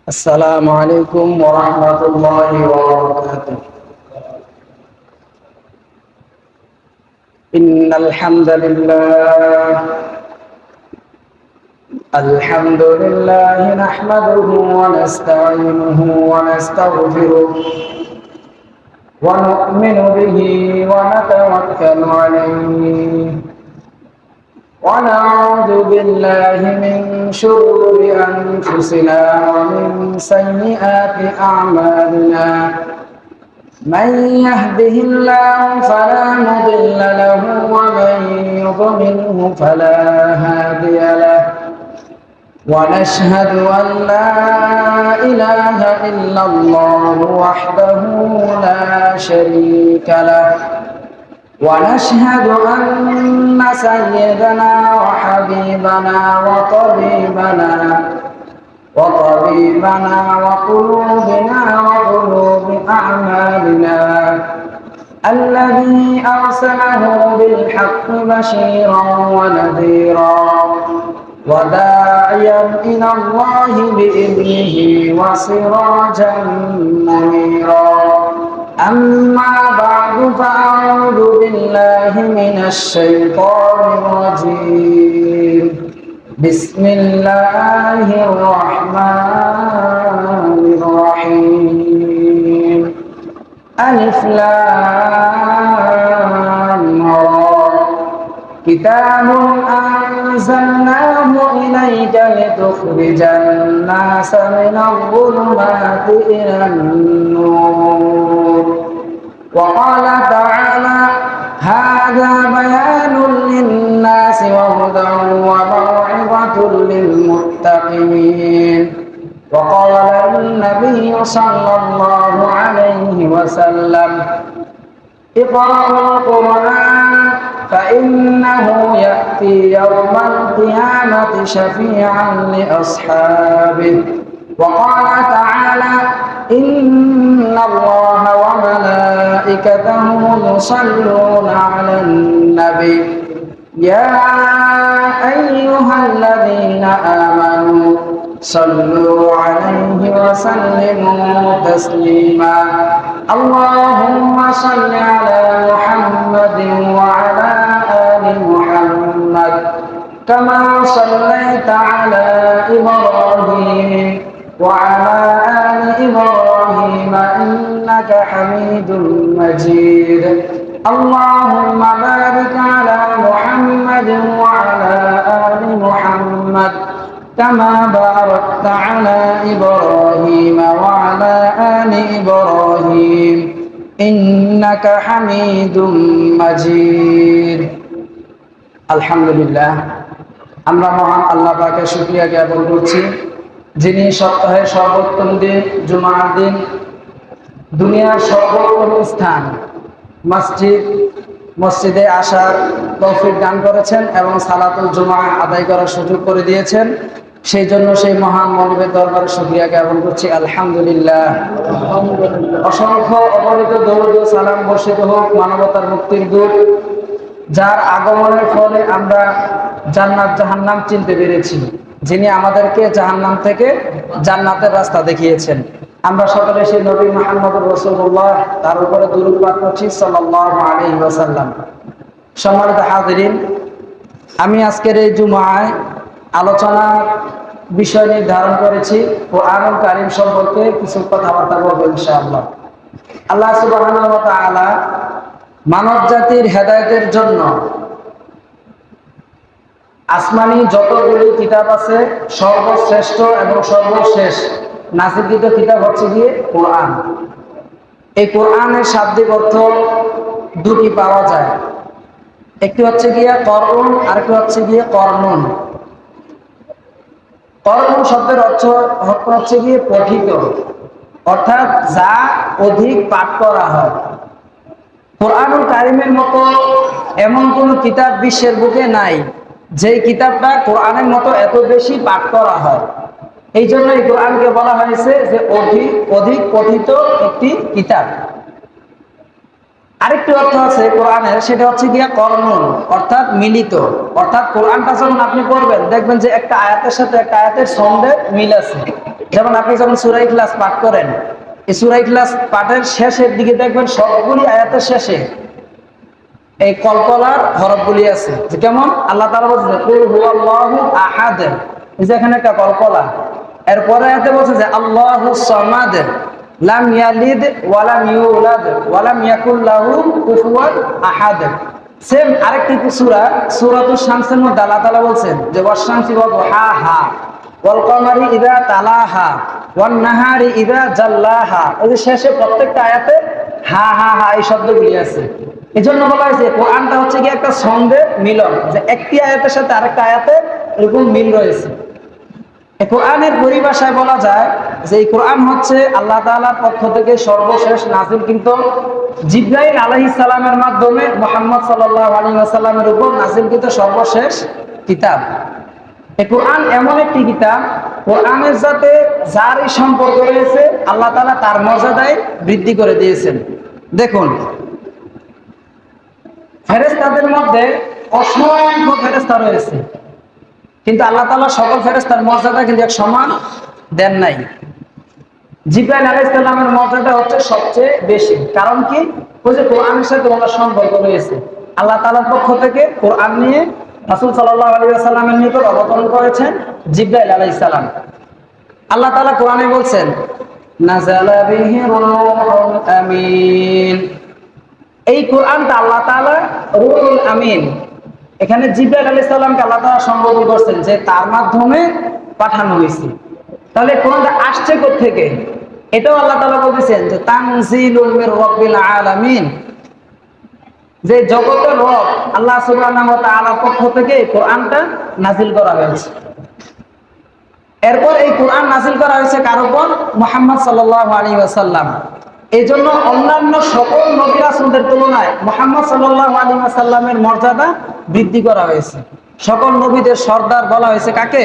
السلام عليكم ورحمة الله وبركاته. إن الحمد لله نحمده ونستعينه ونستغفره ونؤمن به ونتوكل عليه ونعوذ بالله من شرور أنفسنا ومن سيئات أعمالنا. من يهده الله فلا مضل له ومن يضلله فلا هادي له، ونشهد أن لا إله إلا الله وحده لا شريك له، ونشهد أن سيدنا وحبيبنا وطبيبنا وقلوبنا وقلوب أعمالنا الذي أرسله بالحق بشيرا ونذيرا وداعيا إلى الله بإذنه وسراجا منيرا. أما بعد فأعوذ بالله من الشيطان الرجيم. بسم الله الرحمن الرحيم. ألف لام را. كتاب أنزلناه إليك لتخرج الناس من الظلمات إلى النور. وقال تعالى: هذا بيان للناس وهدى وموعظة للمتقين. وقال النبي صلى الله عليه وسلم: اقرأوا القرآن فإنه يأتي يوم القيامة شفيعا لأصحابه. وقال تعالى: إن الله وملائكته يصلون على النبي يا أيها الذين آمنوا صلوا عليه وسلموا تسليما. اللهم صل على محمد وعلى آل محمد كما صليت على إبراهيم وعلى آل إبراهيم إنك حميد مجيد. اللهم بارك على محمد وعلى آل محمد كما باركت على إبراهيم وعلى آل إبراهيم إنك حميد مجيد. আলহামদুলিল্লাহ, আমরা মহান আল্লাহ পাকের শুকরিয়া জ্ঞাপন করছি, যিনি সপ্তাহের সর্বোত্তম দিন জুমার দিন দুনিয়ার সর্বোত্তম স্থান মসজিদে আসার তৌফিক দান করেছেন এবং সালাতুল জুমা আদায় করার সুযোগ করে দিয়েছেন। সেই জন্য সেই মহান মানবের দরবারে শুকরিয়া জ্ঞাপন করছি। আলহামদুলিল্লাহ। অসংখ্য অগণিত দরুদ ও সালাম বর্ষিত হোক মানবতার মুক্তির দূত, যার আগমনের ফলে আমরা জান্নাত জাহান্নাম চিনতে পেরেছি, যিনি আমাদেরকে জাহান্নাম থেকে জান্নাতের রাস্তা দেখিয়েছেন। আমরা সকলে সেই নবী মুহাম্মদুর রাসূলুল্লাহ তার উপরে দুরূদ পাঠ করছি সাল্লাল্লাহু আলাইহি ওয়াসাল্লাম। সম্মানিত হাজিরিন, আমি আজকের এই জুমায় আলোচনার বিষয় নির্ধারণ করেছি কোরআনুল কারীম সম্পর্কে কিছু কথাবার্তা বলবো ইনশাআল্লাহ। আল্লাহ সুবহানাহু ওয়া তাআলা মানব জাতির হেদায়েতের জন্য আসমানি যতগুলি কিতাব আছে সর্বশ্রেষ্ঠ এবং সর্বশেষ নাযিলকৃত কিতাব হচ্ছে গিয়ে কোরআন। এই কোরআনের শাব্দিক অর্থ দুটি পাওয়া যায়, একটি হচ্ছে গিয়ে করুন আর একটি হচ্ছে গিয়ে কর্ণন। করুন শব্দের অর্থ হচ্ছে গিয়ে পঠিত, অর্থাৎ যা অধিক পাঠ করা হয়। কোরআনুল কারীমের মতো এমন কোন কিতাব বিশ্বের বুকে নাই যেই কিতাবটা কোরআনের মতো এত বেশি পাঠ করা হয়। এই জন্য এই কোরআনকে বলা হয়েছে যে অধিক পঠিত একটি কিতাব। আরেকটি অর্থ আছে কোরআনের, সেটা হচ্ছে গিয়া কর্ণন, অর্থাৎ মিলিত। অর্থাৎ কোরআনটা যখন আপনি পড়বেন দেখবেন যে একটা আয়াতের সাথে একটা আয়াতের ছন্দে মিল আছে। যেমন আপনি যখন সূরা ইখলাস পাঠ করেন, এই সূরা ইখলাস পাঠের শেষের দিকে দেখবেন সবগুলি আয়াতের শেষে এই কলকলার হরফগুলি আছে। যে কেমন আল্লাহ তাআলা বলছেন কুল হুয়াল্লাহু আহাদ, এই যে এখানে একটা কলকলা। এরপরে আয়াতে বলছে যে আল্লাহুস সামাদ লাম ইয়ালিদ ওয়া লাম ইউলাদ ওয়া লাম ইয়াকুল লাহু কুফুয়ান আহাদ। সেম আরেকটি সূরা সূরাতুশ শামসের মধ্যে আল্লাহ তাআলা বলছেন যে ওয়াশ-শামসি ওয়া দুহাহা ওয়াল কমারি ইযা তালাহা ওয়ান নাহারি ইযা জাল্লাহা। এই যে শেষে প্রত্যেকটা আয়াতে হা হা হা এই শব্দগুলি আছে। এজন্য বলা হয়েছে কোরআনটা হচ্ছে কি একটা ছন্দের মিলন, যে একটি আয়াতের সাথে আরেকটা আয়াতে এরকম মিল রয়েছে। এই কোরআনের পরিভাষায় বলা যায় যে এই কোরআন হচ্ছে আল্লাহ তাআলার পক্ষ থেকে সর্বশেষ নাযিলকৃত জিবরাইল আলাইহিস সালামের মাধ্যমে মুহাম্মদ সাল্লাল্লাহু আলাইহি ওয়াসাল্লামের উপর নাযিলকৃত সর্বশেষ কিতাব। এই কোরআন এমন একটি কিতাব, কোরআনের সাথে যারই সম্পর্ক রয়েছে আল্লাহ তাআলা তার মর্যাদায় বৃদ্ধি করে দিয়েছেন। দেখুন, ফেরেশতাদের মধ্যে অসংখ্য ফেরেশতা রয়েছে, কিন্তু আল্লাহ তাআলা সকল ফেরেশতার মর্যাদা কিন্তু এক সমান দেন নাই। জিবরাইল আলাইহিস সালামের মর্যাদা হচ্ছে সবচেয়ে বেশি। কারণ কি? ওই যে কোরআনের সাথে ওনার সম্পর্ক রয়েছে। আল্লাহ তাআলার পক্ষ থেকে কোরআন নিয়ে রাসূল সাল্লাল্লাহু আলাইহি ওয়াসাল্লামের নিকট অবতরণ করেছেন জিবরাইল আলাইহিস সালাম। আল্লাহ তাআলা কোরআনে বলছেন নাযালা বিহি রূহুল আমিন। এই কোরআনটা আল্লাহ তাআলা রূহুল আমিন, এখানে জিবরাইল আলাইহিস সালামকে আল্লাহ তাআলা সম্বোধন করছেন যে তার মাধ্যমে পাঠানো হয়েছে। তাহলে কোরআনটা আসছে কোথা থেকে? এটাও আল্লাহ তাআলা বলেছেন যে তানজিলুম মির রাব্বিল আলামিন, যে জগতের রব আল্লাহ সুবহানাহু ওয়া তাআলার পক্ষ থেকে কোরআনটা নাযিল করা হয়েছে। এরপর এই কোরআন নাযিল করা হয়েছে কার উপর? মুহাম্মদ সাল্লাল্লাহু আলাইহি ওয়াসাল্লাম। এই জন্য অন্যান্য সকল নবী রাসূলদের তুলনায় মুহাম্মদ সাল্লাল্লাহু আলাইহি ওয়াসাল্লামের মর্যাদা বৃদ্ধি করা হয়েছে। সকল নবীদের সর্দার বলা হয়েছে কাকে?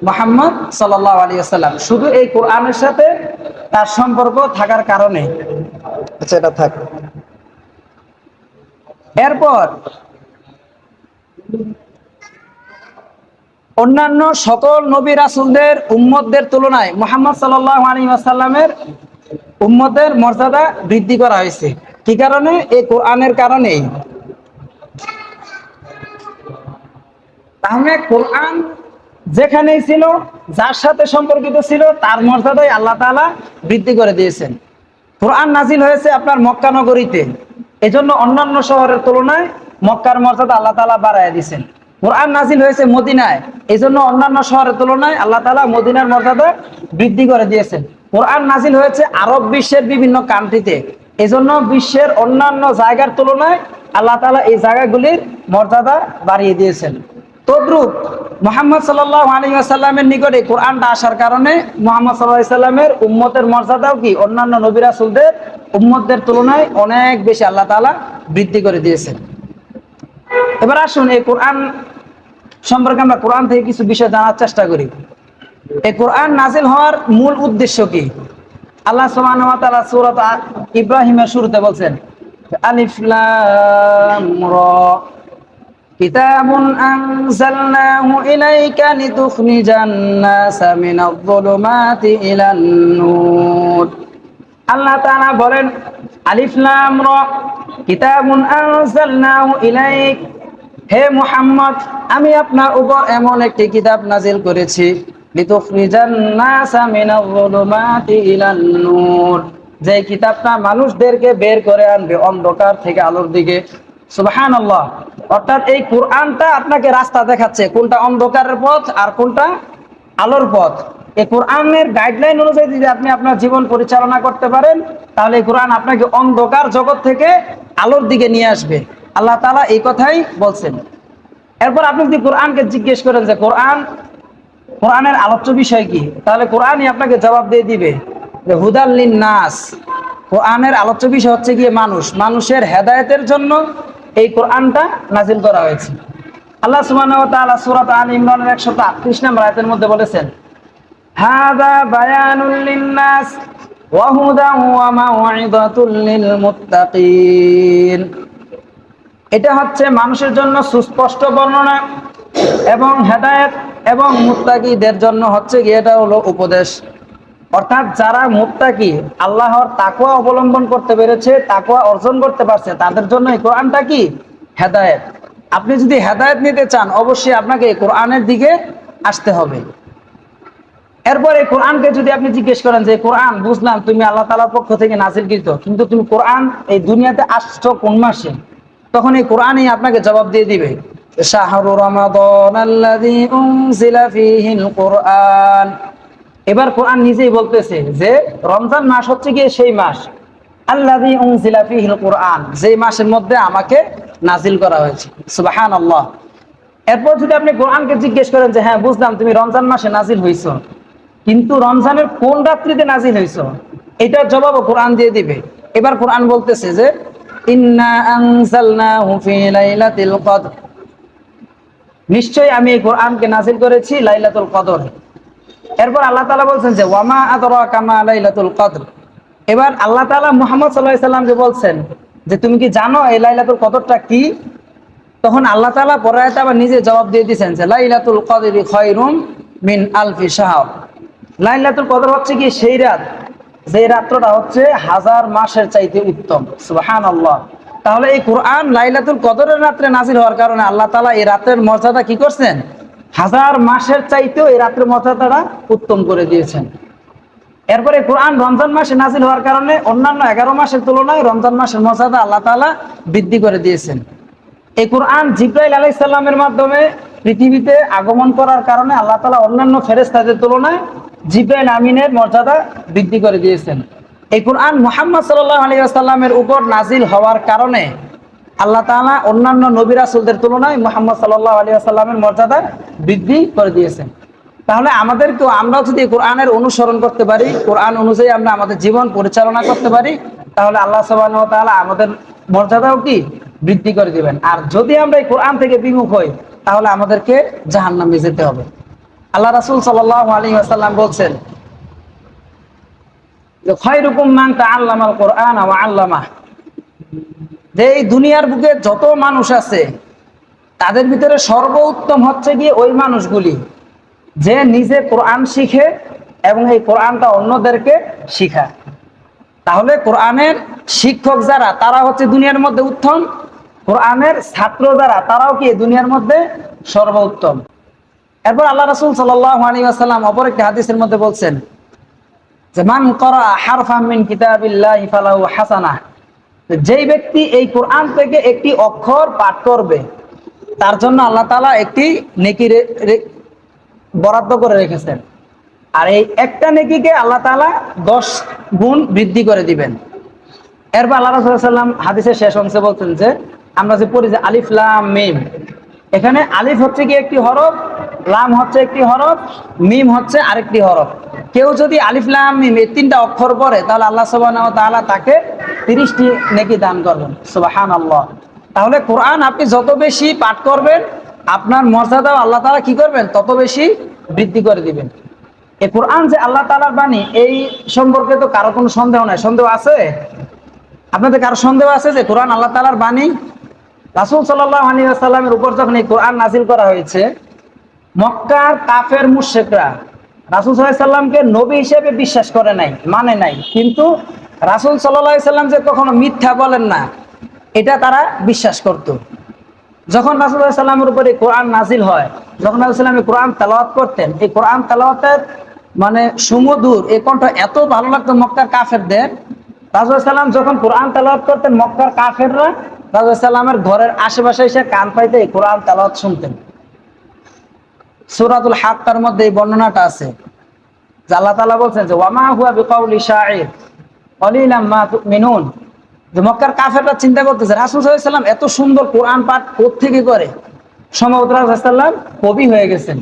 মুহাম্মদ সাল্লাল্লাহু আলাইহি ওয়াসাল্লাম। শুধু এই কোরআনের সাথে তার সম্পর্ক থাকার কারণে। আচ্ছা, এটা থাক। এরপর অন্যান্য সকল নবী রাসূলদের উম্মতদের তুলনায় মুহাম্মদ সাল্লাল্লাহু আলাইহি ওয়াসাল্লামের উম্মতের মর্যাদা বৃদ্ধি করা হয়েছে। কি কারণে? এই কোরআনের কারণেই। তাহলে কোরআন যেখানেই ছিল, যার সাথে সম্পর্কিত ছিল, তার মর্যাদাই আল্লাহ তাআলা বৃদ্ধি করে দিয়েছেন। কোরআন নাজিল হয়েছে আপনার মক্কা নগরীতে, এজন্য অন্যান্য শহরের তুলনায় মক্কার মর্যাদা আল্লাহ তাআলা বাড়ায় দিয়েছেন। কোরআন নাজিল হয়েছে মদিনায়, এজন্য অন্যান্য শহরের তুলনায় আল্লাহ তাআলা মদিনার মর্যাদা বৃদ্ধি করে দিয়েছেন। কোরআন নাজিল হয়েছে আরব বিশ্বের বিভিন্ন কান্ট্রিতে, এজন্য বিশ্বের অন্যান্য জায়গার তুলনায় আল্লাহ তাআলা এই জায়গাগুলির মর্যাদা বাড়িয়ে দিয়েছেন। তদ্রূপ মুহাম্মদ সাল্লাল্লাহু আলাইহি ওয়াসাল্লামের নিকটে কোরআনটা আসার কারণে মুহাম্মদ সাল্লাল্লাহু আলাইহি ওয়াসাল্লামের উম্মতের মর্যাদাও কি অন্যান্য নবী রাসূলদের উম্মতদের তুলনায় অনেক বেশি আল্লাহ তাআলা বৃদ্ধি করে দিয়েছেন। এবার আসুন এই কোরআন সম্পর্কে আমরা কোরআন থেকে কিছু বিষয় জানার চেষ্টা করি। এই কোরআন নাজিল হওয়ার মূল উদ্দেশ্য কি? আল্লাহ সুবহানাহু ওয়া তাআলা সূরা ইব্রাহিমের শুরুতে বলছেন আলিফ লাম রা কিতাবুন আনজালনাহু ইলাইকা লিতুখরিজান নাসা মিনাজ যুলুমাতি ইলান নূর। আল্লাহ তাআলা বলেন আলিফ লাম রা কিতাবুন আনজালনাহু ইলাইক, হে মুহাম্মদ আমি আপনার উপর এমন একটি কিতাব নাজিল করেছি লিতুখরিজান নাসা মিনাজ যুলুমাতি ইলান নূর, যে কিতাবটা মানুষদেরকে বের করে আনবে অন্ধকার থেকে আলোর দিকে। সুবহানাল্লাহ। অর্থাৎ এই কোরআনটা আপনাকে রাস্তা দেখাচ্ছে, কোনটা অন্ধকারের পথ আর কোনটা আলোর পথ। এই কোরআনের গাইডলাইন অনুযায়ী যদি আপনি আপনার জীবন পরিচালনা করতে পারেন, তাহলে এই কোরআন আপনাকে অন্ধকার জগৎ থেকে আলোর দিকে নিয়ে আসবে। আল্লাহ তাআলা এই কথাই বলছেন। এরপর আপনি যদি কোরআনকে জিজ্ঞেস করেন যে কোরআনের আলোচ্য বিষয় কি, তাহলে কোরআনই আপনাকে জবাব দিয়ে দিবে যে হুদাল লিন-নাস। কোরআনের আলোচ্য বিষয় হচ্ছে গিয়ে মানুষের হেদায়েতের জন্য এই কোরআনটা নাজিল করা হয়েছে। আল্লাহ সুবহানাহু ওয়া তাআলা সূরা আলে ইমরানের 138 নম্বর আয়াতের মধ্যে বলেছেন হাযা বায়ানুল লিন-নাস ওয়া হুদান ওয়া মাউইযাতুল লিল মুত্তাকিন। এটা হচ্ছে মানুষের জন্য সুস্পষ্ট বর্ণনা এবং হেদায়েত, এবং মুত্তাকিদের জন্য হচ্ছে কি এটা হলো উপদেশ। অর্থাৎ যারা মুত্তাকি, আল্লাহর তাকওয়া অবলম্বন করতে পেরেছে, তাকওয়া অর্জন করতে পারছে, তাদের জন্য এই কোরআনটা কি হেদায়েত। আপনি যদি হেদায়েত নিতে চান, অবশ্যই আপনাকে এই কোরআনের দিকে আসতে হবে। এরপর এই কোরআনকে যদি আপনি জিজ্ঞেস করেন যে কোরআন বুঝলাম তুমি আল্লাহ তাআলার পক্ষ থেকে নাযিলকৃত, কিন্তু তুমি কোরআন এই দুনিয়াতে আসছো কোন মাসে, তখন এই কোরআনই আপনাকে জবাব দিয়ে দিবে, শাহরু রমাদানাল্লাযী উনজিলা ফীহিল কুরআন। এবার কোরআন নিজেই বলতেছে যে রমজান মাস হচ্ছে গিয়ে সেই মাস, আল্লাযী উনজিলা ফীহিল কুরআন, যেই মাসের মধ্যে আমাকে নাজিল করা হয়েছে। সুবহানাল্লাহ। এরপর যদি আপনি কোরআনকে জিজ্ঞেস করেন যে হ্যাঁ বুঝলাম তুমি রমজান মাসে নাজিল হইছো, কিন্তু রমজানের কোন রাত্রিতে নাজিল হইছো, এটার জবাবও কোরআন দিয়ে দিবে। এবার কোরআন বলতেছে যে ইন্না আনজালনাহু ফী লাইলাতিল কদর, নিশ্চয়ই আমি এই কোরআনকে নাজিল করেছি লাইলাতুল কদর। এরপর আল্লাহ তাআলা বলছেন যে ওয়ামা আদরাকা মা লাইলাতুল কদর। এবার আল্লাহ তাআলা মুহাম্মদ সাল্লাল্লাহু আলাইহি সাল্লামকে বলছেন যে তুমি কি জানো এই লাইলাতুল কদরটা কি? তখন আল্লাহ তাআলা পরে আয়াতে আবার নিজে জবাব দিয়ে দিয়েছেন যে লাইলাতুল কদরি খায়রুম মিন আলফি শাহর। লাইলাতুল কদর হচ্ছে কি সেই রাত, যে রাত্রটা হচ্ছে হাজার মাসের চাইতে উত্তম। সুবহানাল্লাহ। তাহলে এই কোরআন লাইলাতুল কদরের রাত্রে নাজিল হওয়ার কারণে আল্লাহ তাআলা এই রাতের মর্যাদা কি করছেন, হাজার মাসের চাইতেও এই রাতের মর্যাদাটা উত্তম করে দিয়েছেন। এরপরে কোরআন রমজান মাসে নাজিল হওয়ার কারণে অন্যান্য 11 মাসের তুলনায় রমজান মাসের মর্যাদা আল্লাহ তাআলা বৃদ্ধি করে দিয়েছেন। এই কোরআন জিবরাইল আলাইহিস সালামের মাধ্যমে পৃথিবীতে আগমন করার কারণে আল্লাহ তাআলা অন্যান্য ফেরেশতাদের তুলনায় জিবরাইল আমিনের মর্যাদা বৃদ্ধি করে দিয়েছেন। এই কোরআন মুহাম্মদ সাল্লাল্লাহু আলাইহি ওয়াসাল্লামের উপর নাজিল হওয়ার কারণে আল্লাহ তাআলা অন্যান্য নবী রাসূলদের তুলনায় মুহাম্মদ সাল্লাল্লাহু আলাইহি ওয়াসাল্লামের মর্যাদা বৃদ্ধি করে দিয়েছেন। তাহলে আমাদেরকেও, আমরাও যদি কোরআনের অনুসরণ করতে পারি, কোরআন অনুযায়ী আমরা আমাদের জীবন পরিচালনা করতে পারি, তাহলে আল্লাহ সুবহানাহু ওয়া তাআলা আমাদের মর্যাদাও কি বৃদ্ধি করে দিবেন। আর যদি আমরা এই কোরআন থেকে বিমুখ হই, তাহলে আমাদেরকে জাহান্নামে যেতে হবে। আল্লাহ রাসূল সাল্লাল্লাহু আলাইহি ওয়াসাল্লাম বলছেন যে খায়রুকুম মান তাআল্লামাল কুরআন ওয়া আল্লামাহ, যে এই দুনিয়ার বুকে যত মানুষ আছে তাদের ভিতরে সর্বোত্তম হচ্ছে গিয়ে ওই মানুষগুলি যে নিজে কোরআন শিখে এবং এই কোরআনটা অন্যদেরকে শিখায়। তাহলে কোরআনের শিক্ষক যারা, তারা হচ্ছে দুনিয়ার মধ্যে উত্তম, কোরআনের ছাত্র যারা, তারাও কি দুনিয়ার মধ্যে সর্বোত্তম। এরপর আল্লাহ রাসূল সাল্লাল্লাহু আলাইহি ওয়াসাল্লাম অপর একটি হাদিসের মধ্যে বলছেন যে মান ক্বারা হারফাম মিন কিতাবিল্লাহি ফালাহু হাসানাহ, যেই ব্যক্তি এই কোরআন থেকে একটি অক্ষর পাঠ করবে তার জন্য আল্লাহ তাআলা একটি নেকি বরাদ্দ করে রেখেছেন, আর এই একটা নেকিকে আল্লাহ তাআলা 10 গুণ বৃদ্ধি করে দিবেন। এরপর আল্লাহ রাসূল সাল্লাল্লাহু আলাইহি ওয়াসাল্লাম হাদিসের শেষ অংশে বলছেন যে আমরা যে পড়ি যে আলিফ লাম মিম, এখানে আলিফ হচ্ছে কি একটি হরফ, লাম হচ্ছে একটি হরফ, মিম হচ্ছে আরেকটি হরফ। কেউ যদি আলিফ লাম মিম এই তিনটা অক্ষর পড়ে, তাহলে আল্লাহ সুবহানাহু ওয়া তাআলা তাকে 30টি নেকি দান করবেন। সুবহানাল্লাহ। তাহলে কোরআন আপনি যত বেশি পাঠ করবেন, আপনার মর্যাদাও আল্লাহ তাআলা কি করবেন, তত বেশি বৃদ্ধি করে দিবেন। এই কোরআন যে আল্লাহ তাআলার বাণী, এই সম্পর্কে তো কারো কোনো সন্দেহ নাই। সন্দেহ আছে? আপনাদের কারো সন্দেহ আছে যে কোরআন আল্লাহ তাআলার বাণী? রাসূল সাল্লাল্লাহু আলাইহি ওয়াসাল্লামের উপর যখন এই কোরআন নাযিল করা হয়েছে, মক্কার কাফের মুশরিকরা রাসূল সাল্লাল্লাহু আলাইহি ওয়াসাল্লামকে নবী হিসেবে বিশ্বাস করে নাই, মানে নাই, কিন্তু রাসূল সাল্লাল্লাহু আলাইহি ওয়াসাল্লাম যে কখনো মিথ্যা বলেন না, এটা তারা বিশ্বাস করত। যখন রাসূল সাল্লাল্লাহু আলাইহি ওয়াসাল্লামের উপরে কোরআন নাযিল হয়, যখন রাসূল সাল্লাল্লাহু আলাইহি ওয়াসাল্লাম কোরআন তেলাওয়াত করতেন, এই কোরআন তেলাওয়াতের মানে সুমধুর এই কণ্ঠ এত ভালো লাগতো মক্কার কাফেরদের। রাসূল সাল্লাল্লাহু আলাইহি ওয়াসাল্লাম যখন কোরআন তেলাওয়াত করতেন, মক্কার কাফেররা রাসূল সাল্লাল্লাহু আলাইহি ওয়াসাল্লামের ঘরের আশেপাশে এসে কান পাইতে এই কোরআন তেলাওয়াত শুনতেন। সূরাতুল হাক্কার মধ্যে এই বর্ণনাটা আছে যে আল্লাহ তাআলা বলছেন যে ওয়ামা হুয়া বিকাউলি শাইর কলিলাম মা তুমিনুন, যে মক্কার কাফেররা চিন্তা করতেছে রাসূল সাল্লাল্লাহু আলাইহি ওয়াসাল্লাম এত সুন্দর কোরআন পাঠ কোত্থেকে করে, সম্ভবত রাসূল সাল্লাল্লাহু আলাইহি ওয়াসাল্লাম কবি হয়ে গেছেন।